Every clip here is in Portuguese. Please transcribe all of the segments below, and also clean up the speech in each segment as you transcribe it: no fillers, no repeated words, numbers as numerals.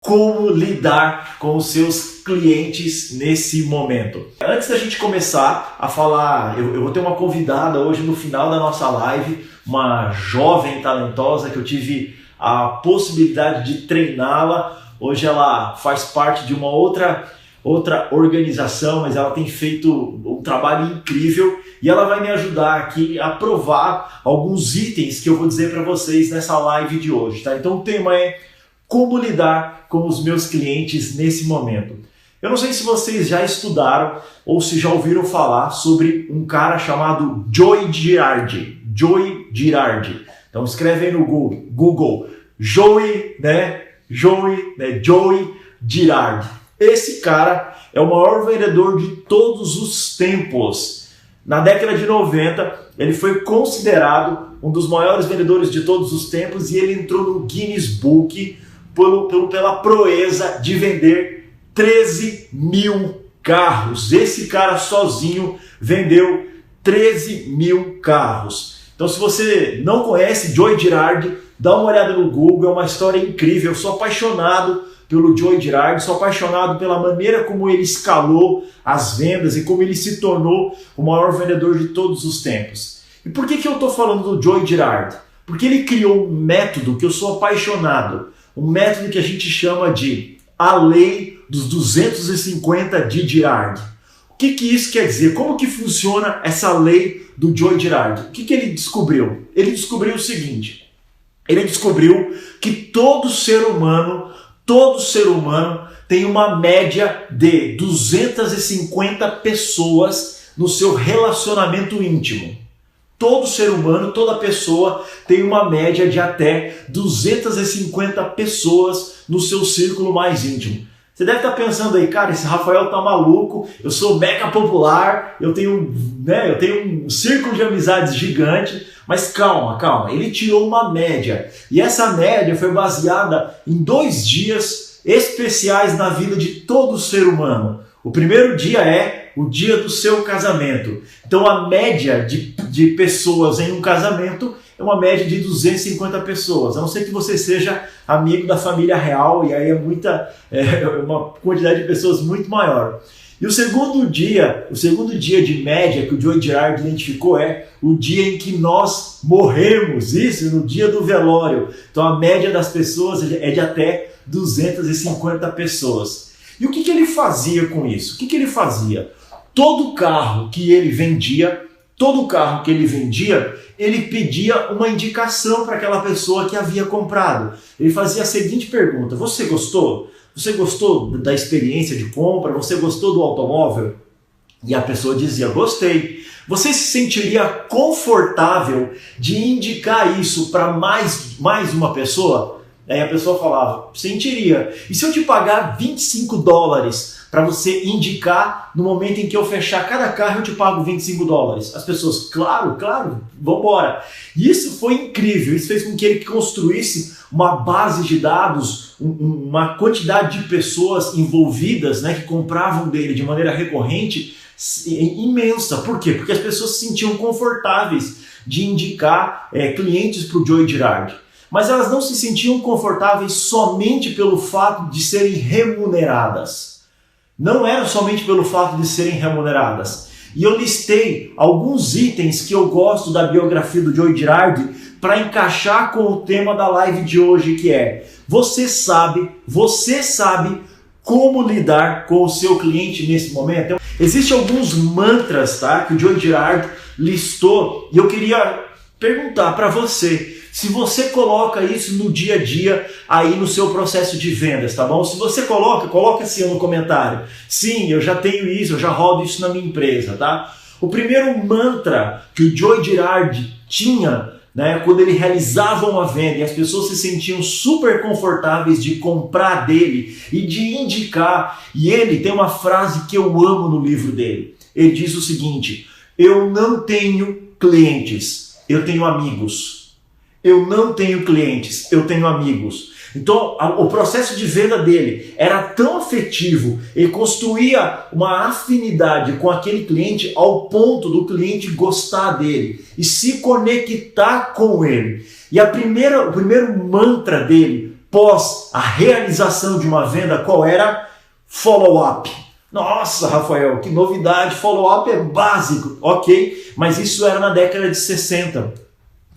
Como lidar com os seus clientes nesse momento. Antes da gente começar a falar, eu vou ter uma convidada hoje no final da nossa live, uma jovem talentosa que eu tive a possibilidade de treiná-la. Hoje ela faz parte de uma outra organização, mas ela tem feito um trabalho incrível e ela vai me ajudar aqui a provar alguns itens que eu vou dizer para vocês nessa live de hoje, tá? Então o tema é como lidar com os meus clientes nesse momento. Eu não sei se vocês já estudaram ou se já ouviram falar sobre um cara chamado Joy Girardi. Joy Girardi. Então escreve aí no Google. Joy Girardi. Esse cara é o maior vendedor de todos os tempos. Na década de 90, ele foi considerado um dos maiores vendedores de todos os tempos e ele entrou no Guinness Book pela proeza de vender 13 mil carros. Esse cara sozinho vendeu 13 mil carros. Então, se você não conhece Joy Girardi, dá uma olhada no Google, é uma história incrível. Eu sou apaixonado pelo Joy Girardi, sou apaixonado pela maneira como ele escalou as vendas e como ele se tornou o maior vendedor de todos os tempos. E por que eu estou falando do Joy Girardi? Porque ele criou um método que eu sou apaixonado. Um método que a gente chama de a lei dos 250 de Girardi. O que isso quer dizer? Como que funciona essa lei do Joy Girardi? O que ele descobriu? Ele descobriu o seguinte, ele descobriu que todo ser humano tem uma média de 250 pessoas no seu relacionamento íntimo. Todo ser humano, toda pessoa tem uma média de até 250 pessoas no seu círculo mais íntimo. Você deve estar pensando aí, cara, esse Rafael tá maluco, eu sou mega popular, eu tenho um círculo de amizades gigante, mas calma, ele tirou uma média. E essa média foi baseada em 2 dias especiais na vida de todo ser humano. O primeiro dia é o dia do seu casamento. Então a média de pessoas em um casamento é uma média de 250 pessoas. A não ser que você seja amigo da família real, e aí é uma quantidade de pessoas muito maior. E o segundo dia de média que o Joy Girardi identificou é o dia em que nós morremos, isso, no dia do velório. Então a média das pessoas é de até 250 pessoas. E o que ele fazia com isso? O que ele fazia? Todo carro que ele vendia, ele pedia uma indicação para aquela pessoa que havia comprado. Ele fazia a seguinte pergunta: você gostou? Você gostou da experiência de compra? Você gostou do automóvel? E a pessoa dizia: gostei. Você se sentiria confortável de indicar isso para mais uma pessoa? Aí a pessoa falava: sentiria. E se eu te pagar $25 para você indicar no momento em que eu fechar cada carro, eu te pago $25? As pessoas, claro, vambora. E isso foi incrível, isso fez com que ele construísse uma base de dados, uma quantidade de pessoas envolvidas, né, que compravam dele de maneira recorrente, imensa. Por quê? Porque as pessoas se sentiam confortáveis de indicar clientes para o Joy Girardi. Mas elas não se sentiam confortáveis somente pelo fato de serem remuneradas. Não era somente pelo fato de serem remuneradas. E eu listei alguns itens que eu gosto da biografia do Joy Girardi para encaixar com o tema da live de hoje, que é: você sabe como lidar com o seu cliente nesse momento? Então, existem alguns mantras, tá, que o Joy Girardi listou, e eu queria perguntar para você se você coloca isso no dia a dia aí no seu processo de vendas, tá bom? Se você coloca assim no comentário: sim, eu já tenho isso, eu já rodo isso na minha empresa, tá? O primeiro mantra que o Joy Girardi tinha, né, quando ele realizava uma venda e as pessoas se sentiam super confortáveis de comprar dele e de indicar, e ele tem uma frase que eu amo no livro dele. Ele diz o seguinte: eu não tenho clientes, eu tenho amigos. Eu não tenho clientes, eu tenho amigos. Então, o processo de venda dele era tão afetivo, ele construía uma afinidade com aquele cliente ao ponto do cliente gostar dele e se conectar com ele. E o primeiro mantra dele pós a realização de uma venda, qual era? Follow-up. Nossa, Rafael, que novidade, follow-up é básico, ok, mas isso era na década de 60,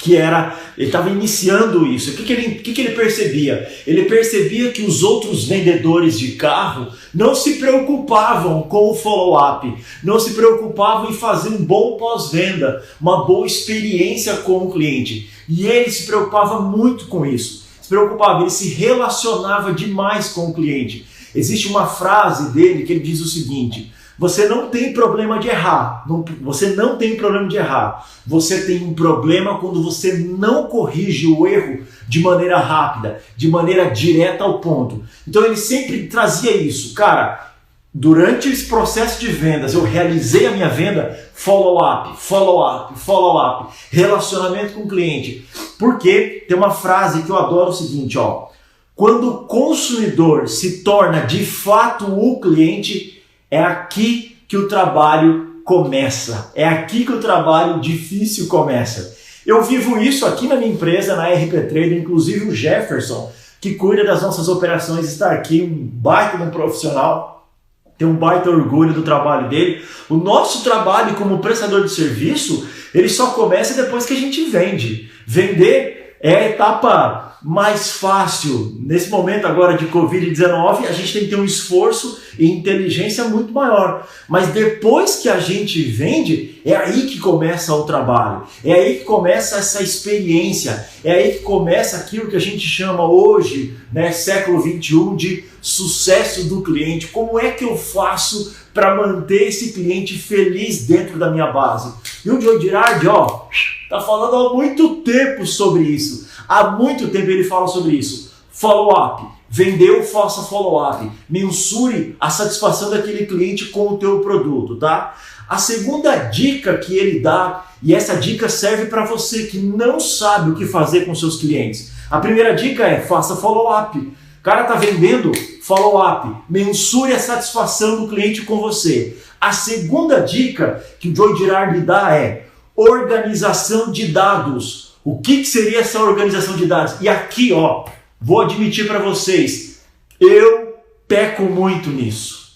ele estava iniciando isso. O que ele percebia? Ele percebia que os outros vendedores de carro não se preocupavam com o follow-up, não se preocupavam em fazer um bom pós-venda, uma boa experiência com o cliente, e ele se preocupava muito com isso, ele se relacionava demais com o cliente. Existe uma frase dele que ele diz o seguinte: você não tem problema de errar, você não tem problema de errar, você tem um problema quando você não corrige o erro de maneira rápida, de maneira direta ao ponto. Então ele sempre trazia isso, cara, durante esse processo de vendas eu realizei a minha venda, follow-up, follow-up, follow-up, relacionamento com o cliente. Porque tem uma frase que eu adoro, o seguinte, ó: quando o consumidor se torna de fato o cliente, é aqui que o trabalho começa. É aqui que o trabalho difícil começa. Eu vivo isso aqui na minha empresa, na RP Trader, inclusive o Jefferson, que cuida das nossas operações, está aqui, um baita de um profissional, tem um baita orgulho do trabalho dele. O nosso trabalho como prestador de serviço, ele só começa depois que a gente vende. Vender é a etapa mais fácil. Nesse momento agora de Covid-19, a gente tem que ter um esforço e inteligência muito maior. Mas depois que a gente vende, é aí que começa o trabalho. É aí que começa essa experiência. É aí que começa aquilo que a gente chama hoje, né, século XXI, de sucesso do cliente. Como é que eu faço para manter esse cliente feliz dentro da minha base? E o Joe Girardi, ó, tá falando há muito tempo sobre isso. Há muito tempo ele fala sobre isso. Follow-up. Vendeu, faça follow-up. Mensure a satisfação daquele cliente com o teu produto, tá? A segunda dica que ele dá, e essa dica serve para você que não sabe o que fazer com seus clientes. A primeira dica é: faça follow-up. O cara tá vendendo, follow-up. Mensure a satisfação do cliente com você. A segunda dica que o Joe Girardi dá é organização de dados. O que seria essa organização de dados? E aqui, ó, vou admitir para vocês, eu peco muito nisso.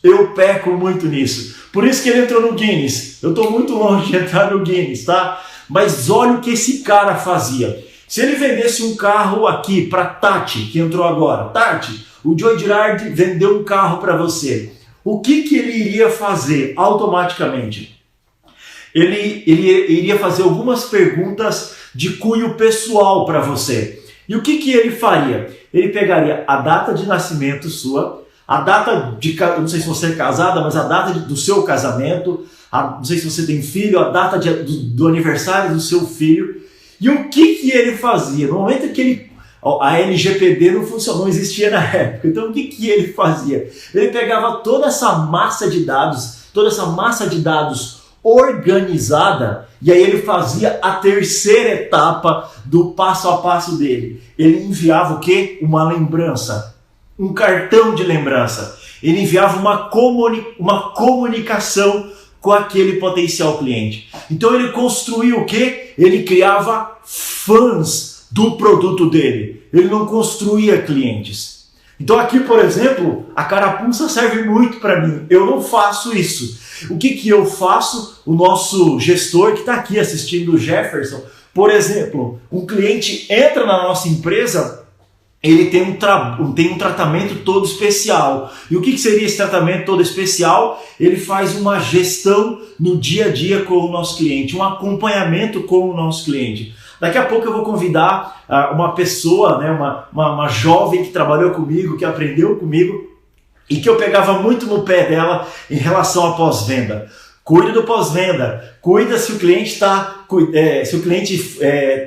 Por isso que ele entrou no Guinness. Eu estou muito longe de entrar no Guinness, tá? Mas olha o que esse cara fazia. Se ele vendesse um carro aqui para Tati, que entrou agora. Tati, o Joe Girardi vendeu um carro para você. O que ele iria fazer automaticamente? Ele iria fazer algumas perguntas de cunho pessoal para você. E o que ele faria? Ele pegaria a data de nascimento sua, a data de, não sei se você é casada, mas a data do seu casamento, não sei se você tem filho, a data do aniversário do seu filho. E o que ele fazia? No momento que a LGPD não existia na época, então o que ele fazia? Ele pegava toda essa massa de dados organizada, e aí ele fazia a terceira etapa do passo a passo dele. Ele enviava o quê? Uma lembrança, um cartão de lembrança. Ele enviava uma comunicação com aquele potencial cliente. Então ele construía o quê? Ele criava fãs do produto dele. Ele não construía clientes. Então aqui, por exemplo, a carapuça serve muito para mim. Eu não faço isso. O que eu faço? O nosso gestor que está aqui assistindo, o Jefferson, por exemplo, um cliente entra na nossa empresa, ele tem um tratamento todo especial. E o que seria esse tratamento todo especial? Ele faz uma gestão no dia a dia com o nosso cliente, um acompanhamento com o nosso cliente. Daqui a pouco eu vou convidar uma pessoa, né, uma jovem que trabalhou comigo, que aprendeu comigo e que eu pegava muito no pé dela em relação ao pós-venda. Cuida do pós-venda, cuida se o cliente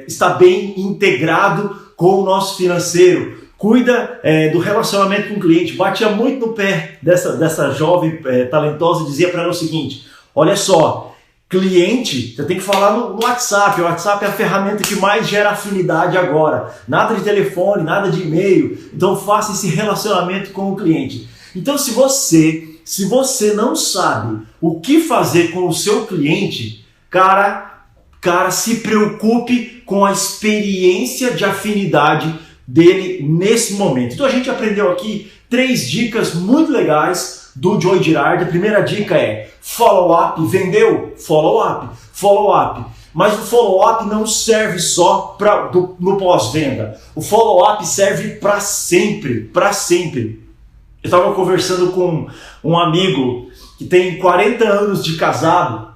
está bem integrado com o nosso financeiro, cuida do relacionamento com o cliente. Batia muito no pé dessa jovem talentosa e dizia para ela o seguinte: olha só, cliente, você tem que falar no WhatsApp. O WhatsApp é a ferramenta que mais gera afinidade agora. Nada de telefone, nada de e-mail. Então faça esse relacionamento com o cliente. Então se você não sabe o que fazer com o seu cliente, cara, se preocupe com a experiência de afinidade dele nesse momento. Então a gente aprendeu aqui 3 dicas muito legais do Joe Girardi. A primeira dica é follow-up. Vendeu? Follow-up. Follow-up. Mas o follow-up não serve só no pós-venda. O follow-up serve para sempre, para sempre. Eu estava conversando com um amigo que tem 40 anos de casado,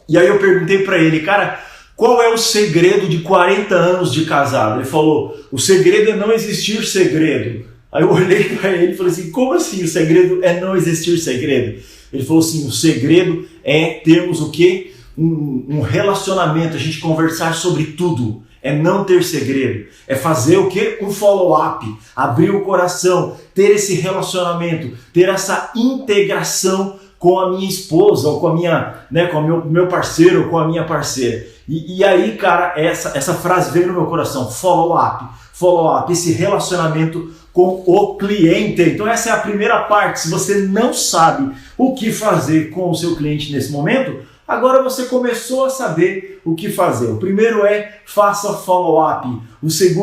e aí eu perguntei para ele, cara, qual é o segredo de 40 anos de casado? Ele falou, o segredo é não existir segredo. Aí eu olhei para ele e falei assim, como assim o segredo é não existir segredo? Ele falou assim, o segredo é termos o quê? Um relacionamento, a gente conversar sobre tudo, é não ter segredo, é fazer o quê? Um follow-up, abrir o coração, ter esse relacionamento, ter essa integração com a minha esposa, ou com a minha, né, com o meu parceiro, ou com a minha parceira. E aí, cara, essa frase veio no meu coração, follow-up, esse relacionamento com o cliente. Então essa é a primeira parte. Se você não sabe o que fazer com o seu cliente nesse momento, agora você começou a saber o que fazer. O primeiro é faça follow-up.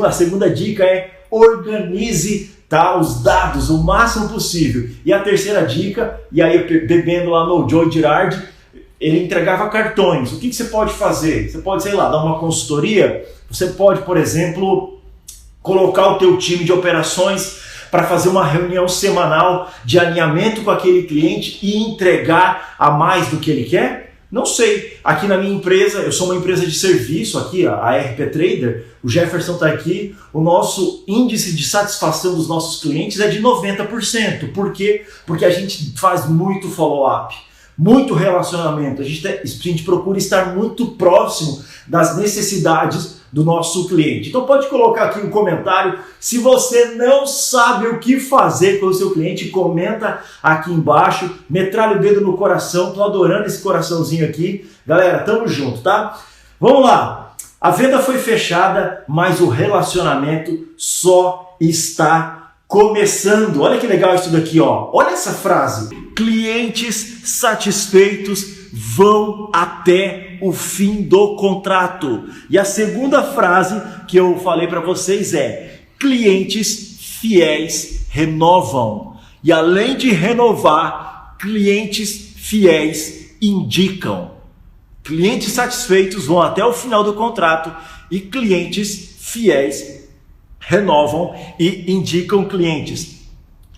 A segunda dica é organize, tá, os dados o máximo possível. E a terceira dica, e aí bebendo lá no Joe Girardi, ele entregava cartões. O que você pode fazer? Você pode, sei lá, dar uma consultoria. Você pode, por exemplo, colocar o teu time de operações para fazer uma reunião semanal de alinhamento com aquele cliente e entregar a mais do que ele quer? Não sei. Aqui na minha empresa, eu sou uma empresa de serviço aqui, a RP Trader, o Jefferson está aqui, o nosso índice de satisfação dos nossos clientes é de 90%. Por quê? Porque a gente faz muito follow-up, muito relacionamento, a gente procura estar muito próximo das necessidades do nosso cliente. Então pode colocar aqui um comentário. Se você não sabe o que fazer com o seu cliente, comenta aqui embaixo, metralha o dedo no coração. Tô adorando esse coraçãozinho aqui. Galera, tamo junto, tá? Vamos lá. A venda foi fechada, mas o relacionamento só está começando. Olha que legal isso daqui, ó. Olha essa frase. Clientes satisfeitos vão até o fim do contrato. E a segunda frase que eu falei para vocês é: clientes fiéis renovam. E além de renovar, clientes fiéis indicam. Clientes satisfeitos vão até o final do contrato e clientes fiéis renovam e indicam clientes.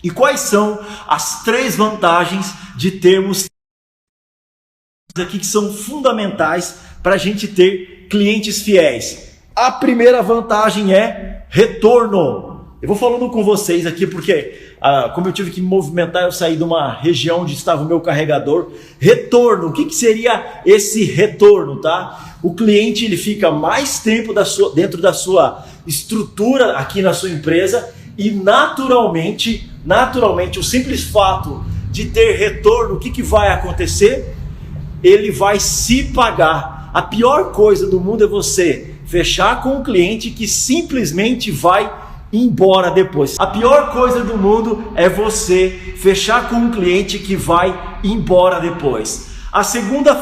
E quais são as 3 vantagens de termos aqui que são fundamentais para a gente ter clientes fiéis? A primeira vantagem é retorno. Eu vou falando com vocês aqui porque, como eu tive que me movimentar, eu saí de uma região onde estava o meu carregador. Retorno, o que seria esse retorno, tá? O cliente ele fica mais tempo dentro da sua estrutura aqui na sua empresa e naturalmente, o simples fato de ter retorno, o que vai acontecer? Ele vai se pagar. A pior coisa do mundo é você fechar com um cliente que simplesmente vai embora depois. A pior coisa do mundo é você fechar com um cliente que vai embora depois. A segunda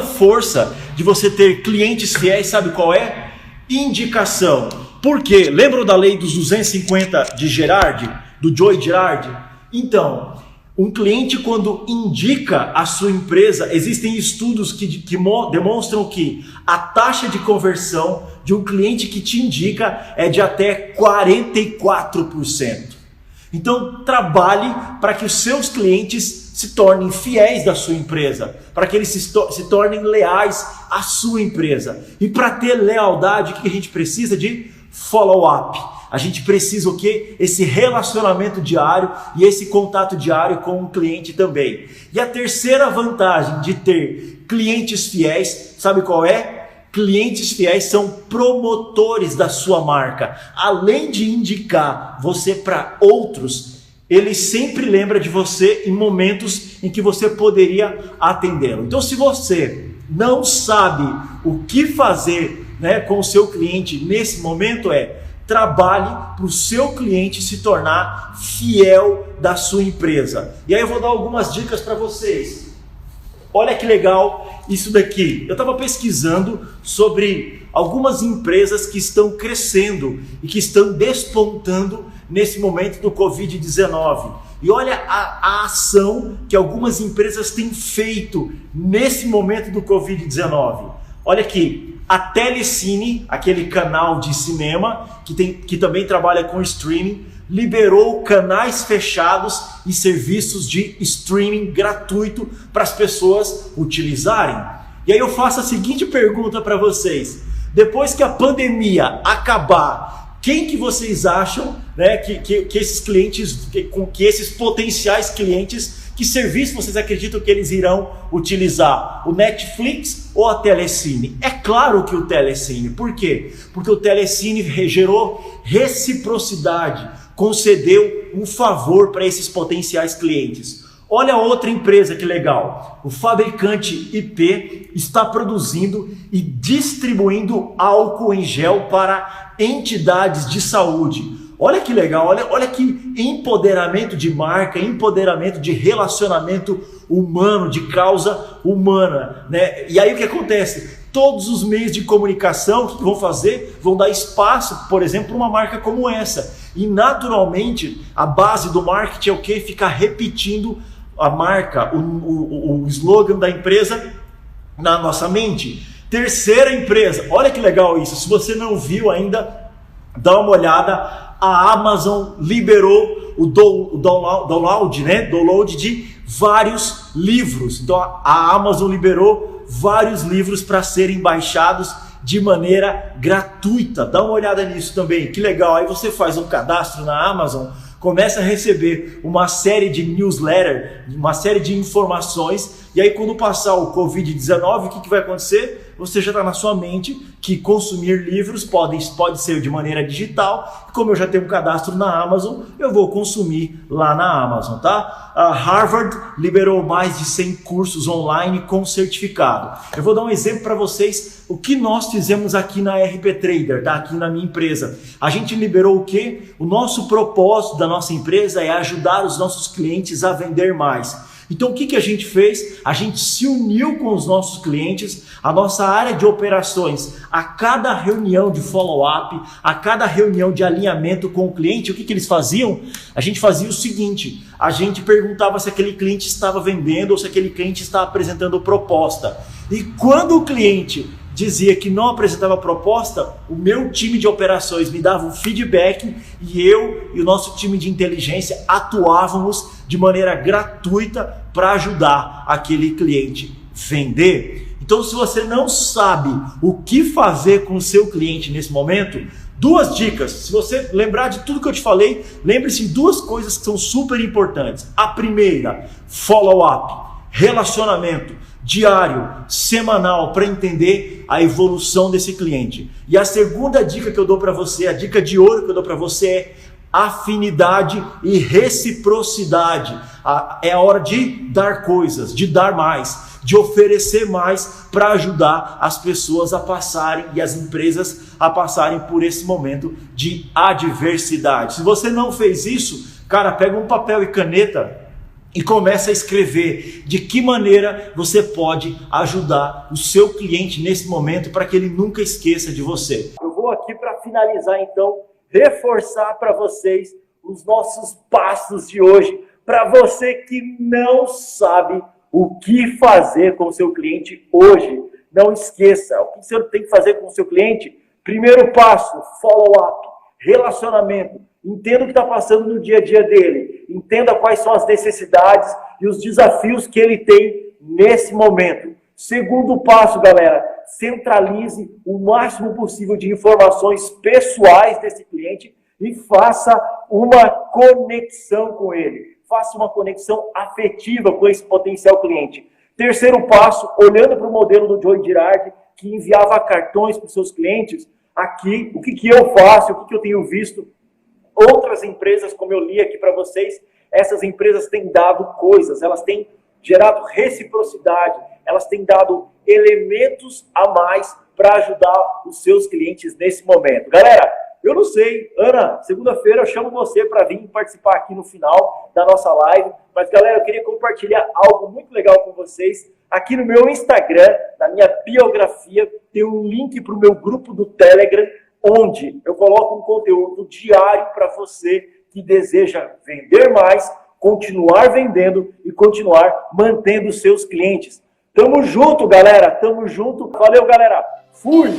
força de você ter clientes fiéis, sabe qual é? Indicação. Por quê? Lembram da lei dos 250 de Girardi, do Joe Girardi? Então, um cliente quando indica a sua empresa, existem estudos que demonstram que a taxa de conversão de um cliente que te indica é de até 44%. Então trabalhe para que os seus clientes se tornem fiéis da sua empresa, para que eles se tornem leais à sua empresa. E para ter lealdade, o que a gente precisa? De follow-up. A gente precisa o quê? Esse relacionamento diário e esse contato diário com o cliente também. E a terceira vantagem de ter clientes fiéis, sabe qual é? Clientes fiéis são promotores da sua marca. Além de indicar você para outros, ele sempre lembra de você em momentos em que você poderia atendê-lo. Então, se você não sabe o que fazer, né, com o seu cliente nesse momento, trabalhe para o seu cliente se tornar fiel da sua empresa. E aí eu vou dar algumas dicas para vocês. Olha que legal isso daqui. Eu estava pesquisando sobre algumas empresas que estão crescendo e que estão despontando nesse momento do Covid-19. E olha a ação que algumas empresas têm feito nesse momento do Covid-19. Olha aqui, a Telecine, aquele canal de cinema que também trabalha com streaming, liberou canais fechados e serviços de streaming gratuito para as pessoas utilizarem. E aí eu faço a seguinte pergunta para vocês: depois que a pandemia acabar, quem que vocês acham, né, que esses clientes, que esses potenciais clientes, que serviço vocês acreditam que eles irão utilizar? O Netflix ou a Telecine? É claro que o Telecine. Por quê? Porque o Telecine gerou reciprocidade, concedeu um favor para esses potenciais clientes. Olha outra empresa que legal. O fabricante IP está produzindo e distribuindo álcool em gel para entidades de saúde. Olha que legal, olha que empoderamento de marca, empoderamento de relacionamento humano, de causa humana, né? E aí o que acontece? Todos os meios de comunicação que vão fazer, vão dar espaço, por exemplo, para uma marca como essa. E naturalmente, a base do marketing é o quê? Ficar repetindo a marca, o slogan da empresa na nossa mente. Terceira empresa, olha que legal isso. Se você não viu ainda, dá uma olhada. A Amazon liberou o download de vários livros. Então a Amazon liberou vários livros para serem baixados de maneira gratuita. Dá uma olhada nisso também, que legal. Aí você faz um cadastro na Amazon, começa a receber uma série de newsletter, uma série de informações, e aí quando passar o Covid-19, o que vai acontecer? Você já está na sua mente que consumir livros pode ser de maneira digital, e como eu já tenho um cadastro na Amazon, eu vou consumir lá na Amazon, tá? A Harvard liberou mais de 100 cursos online com certificado. Eu vou dar um exemplo para vocês, o que nós fizemos aqui na RP Trader, tá? Aqui na minha empresa. A gente liberou o quê? O nosso propósito da nossa empresa é ajudar os nossos clientes a vender mais. Então o que a gente fez? A gente se uniu com os nossos clientes, a nossa área de operações, a cada reunião de follow-up, a cada reunião de alinhamento com o cliente, o que eles faziam? A gente fazia o seguinte, a gente perguntava se aquele cliente estava vendendo ou se aquele cliente estava apresentando proposta. E quando o cliente dizia que não apresentava proposta, o meu time de operações me dava um feedback e eu e o nosso time de inteligência atuávamos de maneira gratuita para ajudar aquele cliente vender. Então, se você não sabe o que fazer com o seu cliente nesse momento, duas dicas. Se você lembrar de tudo que eu te falei, lembre-se de duas coisas que são super importantes. A primeira, follow-up, relacionamento diário, semanal, para entender a evolução desse cliente. E a segunda dica que eu dou para você, a dica de ouro que eu dou para você é afinidade e reciprocidade. É a hora de dar coisas, de dar mais, de oferecer mais para ajudar as pessoas a passarem e as empresas a passarem por esse momento de adversidade. Se você não fez isso, cara, pega um papel e caneta e começa a escrever de que maneira você pode ajudar o seu cliente nesse momento para que ele nunca esqueça de você. Eu vou aqui para finalizar então, reforçar para vocês os nossos passos de hoje, para você que não sabe o que fazer com o seu cliente hoje. Não esqueça, o que você tem que fazer com o seu cliente? Primeiro passo, follow-up, relacionamento. Entenda o que está passando no dia a dia dele. Entenda quais são as necessidades e os desafios que ele tem nesse momento. Segundo passo, galera, centralize o máximo possível de informações pessoais desse cliente e faça uma conexão com ele. Faça uma conexão afetiva com esse potencial cliente. Terceiro passo, olhando para o modelo do Joe Girardi, que enviava cartões para os seus clientes, aqui, o que eu faço, o que eu tenho visto, outras empresas, como eu li aqui para vocês, essas empresas têm dado coisas, elas têm gerado reciprocidade, elas têm dado elementos a mais para ajudar os seus clientes nesse momento. Galera, Eu não sei. Ana, segunda-feira eu chamo você para vir participar aqui no final da nossa live. Mas, galera, eu queria compartilhar algo muito legal com vocês. Aqui no meu Instagram, na minha biografia, tem um link para o meu grupo do Telegram, onde eu coloco um conteúdo diário para você que deseja vender mais, continuar vendendo e continuar mantendo seus clientes. Tamo junto, galera. Tamo junto. Valeu, galera. Fui!